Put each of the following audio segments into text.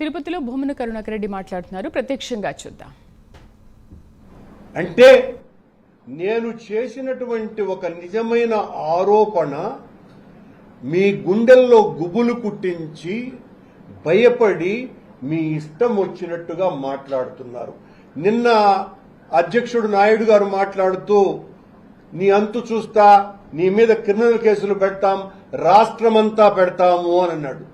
తిరుపతిలో భూమన కరుణాకర్ రెడ్డి మాట్లాడుతున్నారు. ప్రత్యక్షంగా చూద్దాం. అంటే నేను చేసినటువంటి ఒక నిజమైన ఆరోపణ మీ గుండెల్లో గుబులు కుట్టించి భయపడి మీ ఇష్టం వచ్చినట్టుగా మాట్లాడుతున్నారు. నిన్న అధ్యక్షుడు నాయుడు గారు మాట్లాడుతూ నీ అంతు చూస్తా, నీ మీద క్రిమినల్ కేసులు పెడతాం, రాష్ట్రమంతా పెడతాము అని అన్నాడు.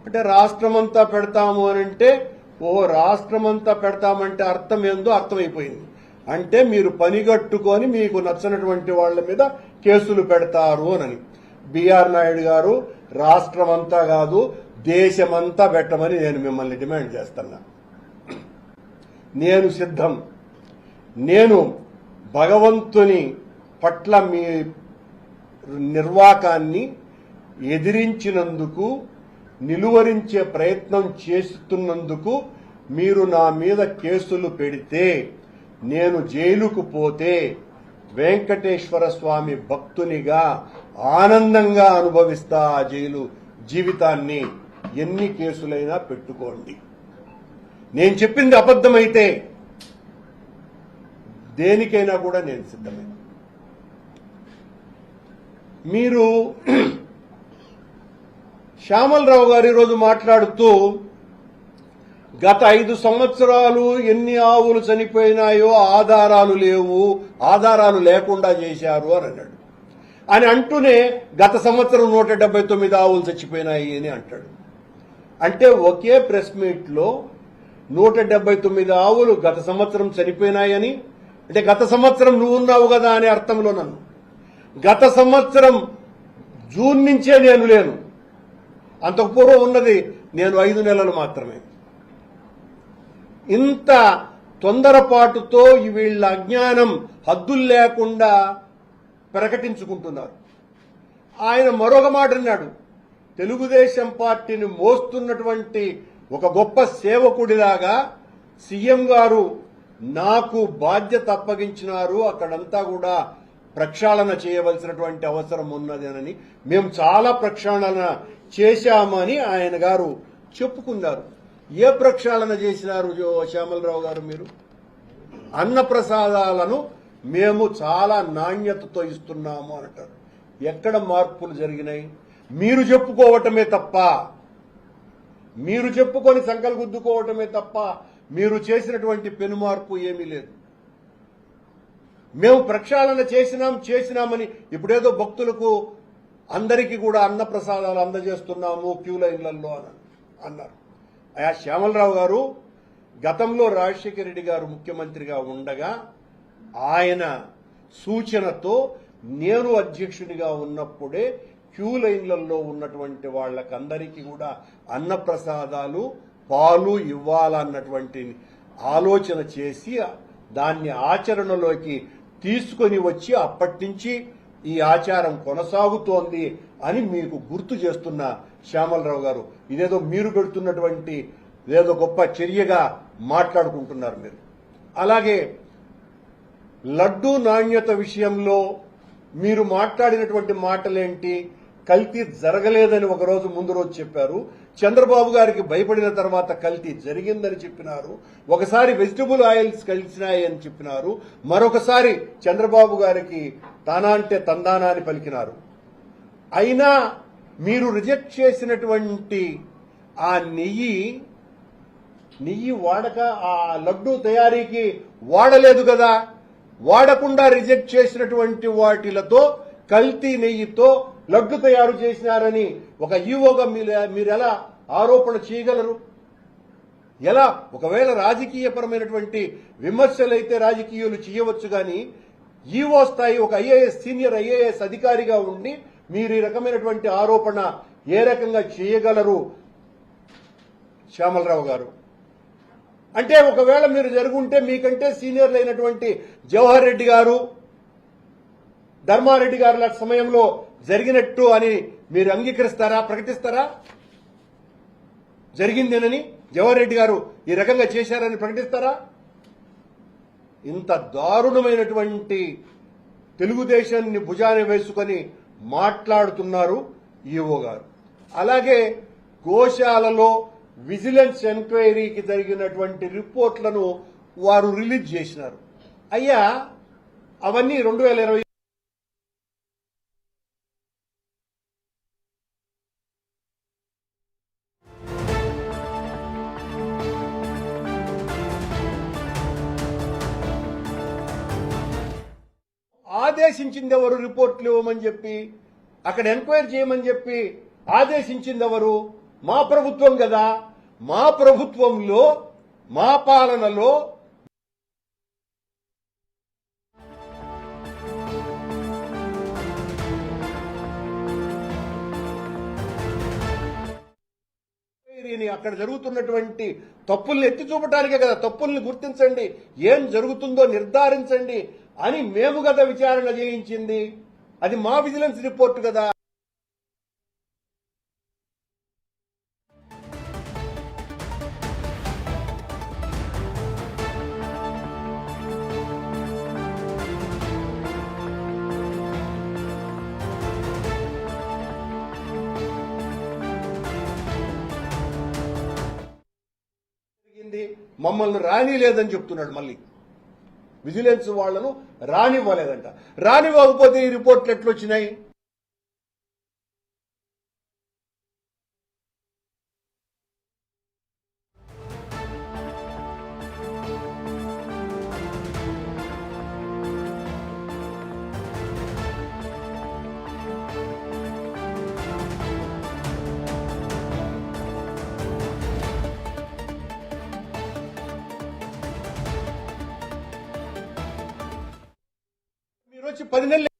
అంటే రాష్ట్రమంతా పెడతాము అని అంటే రాష్ట్రమంతా పెడతామంటే అర్థం ఏందో అర్థమైపోయింది. అంటే మీరు పనిగట్టుకొని మీకు నచ్చనటువంటి వాళ్ల మీద కేసులు పెడతారు అని. బిఆర్ నాయుడు గారు రాష్ట్రమంతా కాదు దేశమంతా పెట్టమని నేను మిమ్మల్ని డిమాండ్ చేస్తున్నా. నేను సిద్ధం. నేను భగవంతుని పట్ల మీ నిర్వాకాన్ని ఎదిరించినందుకు, నిలువరించే ప్రయత్నం చేస్తున్నందుకు మీరు నా మీద కేసులు పెడితే, నేను జైలుకు పోతే వెంకటేశ్వర స్వామి భక్తునిగా ఆనందంగా అనుభవిస్తా ఆ జైలు జీవితాన్ని. ఎన్ని కేసులైనా పెట్టుకోండి. నేను చెప్పింది అబద్ధమైతే దేనికైనా కూడా నేను సిద్ధమే. మీరు శ్యామలరావు గారు ఈరోజు మాట్లాడుతూ గత 5 సంవత్సరాలు ఎన్ని ఆవులు చనిపోయినాయో ఆధారాలు లేవు, ఆధారాలు లేకుండా చేశారు అని అన్నాడు. అని అంటూనే గత సంవత్సరం 179 ఆవులు చచ్చిపోయినాయి అని అంటాడు. అంటే ఒకే ప్రెస్ మీట్ లో 179 ఆవులు గత సంవత్సరం చనిపోయినాయని, అంటే గత సంవత్సరం నువ్వు ఉన్నావు కదా అనే అర్థంలో నన్ను, గత సంవత్సరం జూన్ నుంచే నేను లేను, అంతకు పూర్వం ఉన్నది నేను 5 నెలలు మాత్రమే. ఇంత తొందరపాటుతో వీళ్ళ అజ్ఞానం హద్దులు లేకుండా ప్రకటించుకుంటున్నారు. ఆయన మరొక మాట అన్నాడు, తెలుగుదేశం పార్టీని మోస్తున్నటువంటి ఒక గొప్ప సేవకుడిలాగా సీఎం గారు నాకు బాధ్యత అప్పగించినారు, అక్కడంతా కూడా ప్రక్షాళన చేయవలసినటువంటి అవసరం ఉన్నదేనని, మేము చాలా ప్రక్షాళన చేశామని ఆయన గారు చెప్పుకున్నారు. ఏ ప్రక్షాళన చేసినారు శ్యామలరావు గారు? మీరు అన్నప్రసాదాలను మేము చాలా నాణ్యతతో ఇస్తున్నాము అంటారు. ఎక్కడ మార్పులు జరిగినాయి? మీరు చెప్పుకోవటమే తప్ప, మీరు చెప్పుకొని సంకలు గుద్దుకోవటమే తప్ప మీరు చేసినటువంటి పెను మార్పు ఏమీ లేదు. మేము ప్రక్షాళన చేసినామని ఇప్పుడేదో భక్తులకు అందరికీ కూడా అన్నప్రసాదాలు అందజేస్తున్నాము క్యూ లైన్లలో అన్నారు. అయా శ్యామలరావు గారు, గతంలో రాజశేఖర రెడ్డి గారు ముఖ్యమంత్రిగా ఉండగా ఆయన సూచనతో నేను అధ్యక్షుడిగా ఉన్నప్పుడే క్యూ లైన్లలో ఉన్నటువంటి వాళ్ళకందరికీ కూడా అన్నప్రసాదాలు పాలు ఇవ్వాలన్నటువంటి ఆలోచన చేసి దాన్ని ఆచరణలోకి తీసుకొని వచ్చి అప్పటి నుంచి ఈ ఆచారం కొనసాగుతోంది అని మీకు గుర్తు చేస్తున్న శ్యామలరావు గారు, ఇదేదో మీరు పెడుతున్నటువంటి ఏదో గొప్ప చర్యగా మాట్లాడుకుంటున్నారు మీరు. అలాగే లడ్డూ నాణ్యత విషయంలో మీరు మాట్లాడినటువంటి మాటలేంటి? కల్తీ జరగలేదని ఒకరోజు ముందు రోజు చెప్పారు. చంద్రబాబు గారికి భయపడిన తర్వాత కల్తీ జరిగిందని చెప్పినారు. ఒకసారి వెజిటబుల్ ఆయిల్స్ కలిసినాయని చెప్పినారు. మరొకసారి చంద్రబాబు గారికి తానా అంటే తందానా అని పలికినారు. అయినా మీరు రిజెక్ట్ చేసినటువంటి ఆ నెయ్యి వాడక ఆ లడ్డూ తయారీకి వాడలేదు కదా. వాడకుండా రిజెక్ట్ చేసినటువంటి వాటిలతో కల్తీ నెయ్యితో లడ్డు తయారు చేసినారని ఒక ఈవోగా మీరు ఎలా ఆరోపణ చేయగలరు? ఎలా? ఒకవేళ రాజకీయపరమైనటువంటి విమర్శలైతే రాజకీయాలు చేయవచ్చు, కానీ ఈవో స్థాయి ఒక సీనియర్ ఐఏఎస్ అధికారిగా ఉండి మీరు ఈ రకమైనటువంటి ఆరోపణ ఏ రకంగా చేయగలరు శ్యామలరావు గారు? అంటే ఒకవేళ మీరు జరుగుంటే మీకంటే సీనియర్లు అయినటువంటి జవహర్ రెడ్డి గారు, ధర్మారెడ్డి గారుల సమయంలో జరిగినట్టు అని మీరు అంగీకరిస్తారా, ప్రకటిస్తారా? జరిగిందేనని జవహర్ రెడ్డి గారు ఈ రకంగా చేశారని ప్రకటిస్తారా? ఇంత దారుణమైనటువంటి తెలుగుదేశాన్ని భుజాన్ని వేసుకొని మాట్లాడుతున్నారు ఈవో గారు. అలాగే గోశాలలో విజిలెన్స్ ఎంక్వైరీకి జరిగినటువంటి రిపోర్ట్లను వారు రిలీజ్ చేసినారు. అయ్యా, అవన్నీ 2020 ఆదేశించింది ఎవరు? రిపోర్ట్లు ఇవ్వమని చెప్పి, అక్కడ ఎంక్వైరీ చేయమని చెప్పి ఆదేశించింది ఎవరు? మా ప్రభుత్వం కదా. మా ప్రభుత్వంలో, మా పాలనలో అక్కడ జరుగుతున్నటువంటి తప్పుల్ని ఎత్తి చూపటానికే కదా. తప్పుల్ని గుర్తించండి, ఏం జరుగుతుందో నిర్ధారించండి అని మేము కదా విచారణ చేయించింది. అది మా విజిలెన్స్ రిపోర్ట్ కదా. మమ్మల్ని రానిలేదని చెప్తున్నాడు. మళ్ళీ విజిలెన్స్ వాళ్లను రానివ్వలేదంట. రానివ్వకపోతే ఈ రిపోర్ట్లు ఎట్లొచ్చినాయి? మీరు వచ్చి 10 నెలలు